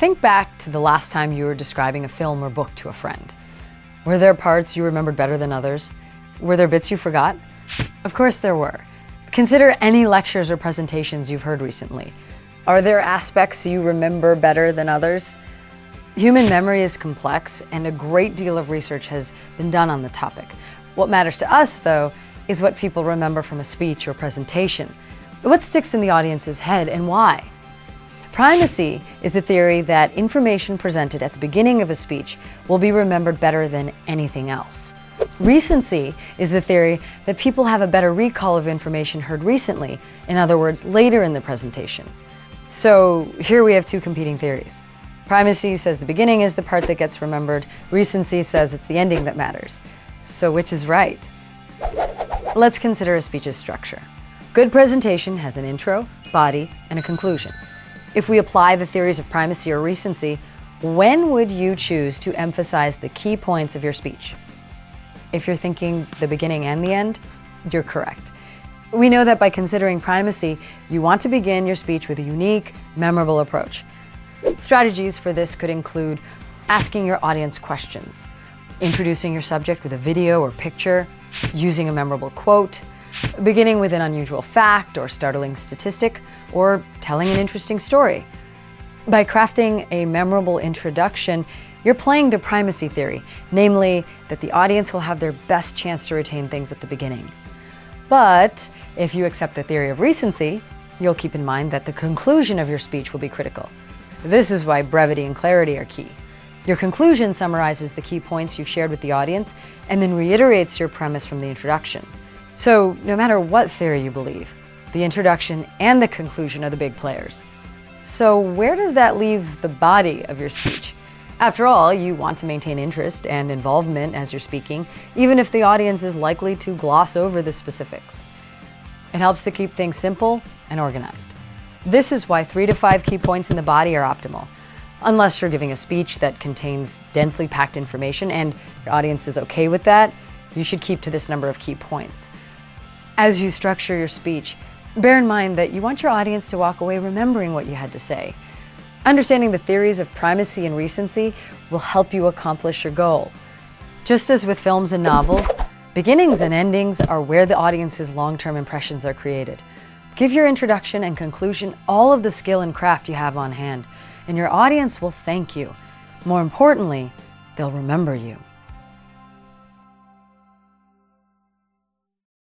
Think back to the last time you were describing a film or book to a friend. Were there parts you remembered better than others? Were there bits you forgot? Of course there were. Consider any lectures or presentations you've heard recently. Are there aspects you remember better than others? Human memory is complex, and a great deal of research has been done on the topic. What matters to us, though, is what people remember from a speech or presentation. What sticks in the audience's head and why? Primacy is the theory that information presented at the beginning of a speech will be remembered better than anything else. Recency is the theory that people have a better recall of information heard recently, in other words, later in the presentation. So here we have two competing theories. Primacy says the beginning is the part that gets remembered. Recency says it's the ending that matters. So which is right? Let's consider a speech's structure. Good presentation has an intro, body, and a conclusion. If we apply the theories of primacy or recency, when would you choose to emphasize the key points of your speech? If you're thinking the beginning and the end, you're correct. We know that by considering primacy, you want to begin your speech with a unique, memorable approach. Strategies for this could include asking your audience questions, introducing your subject with a video or picture, using a memorable quote, beginning with an unusual fact or startling statistic, or telling an interesting story. By crafting a memorable introduction, you're playing to primacy theory, namely that the audience will have their best chance to retain things at the beginning. But if you accept the theory of recency, you'll keep in mind that the conclusion of your speech will be critical. This is why brevity and clarity are key. Your conclusion summarizes the key points you've shared with the audience and then reiterates your premise from the introduction. So no matter what theory you believe, the introduction and the conclusion are the big players. So where does that leave the body of your speech? After all, you want to maintain interest and involvement as you're speaking, even if the audience is likely to gloss over the specifics. It helps to keep things simple and organized. This is why 3 to 5 key points in the body are optimal. Unless you're giving a speech that contains densely packed information and your audience is okay with that, you should keep to this number of key points. As you structure your speech, bear in mind that you want your audience to walk away remembering what you had to say. Understanding the theories of primacy and recency will help you accomplish your goal. Just as with films and novels, beginnings and endings are where the audience's long-term impressions are created. Give your introduction and conclusion all of the skill and craft you have on hand, and your audience will thank you. More importantly, they'll remember you.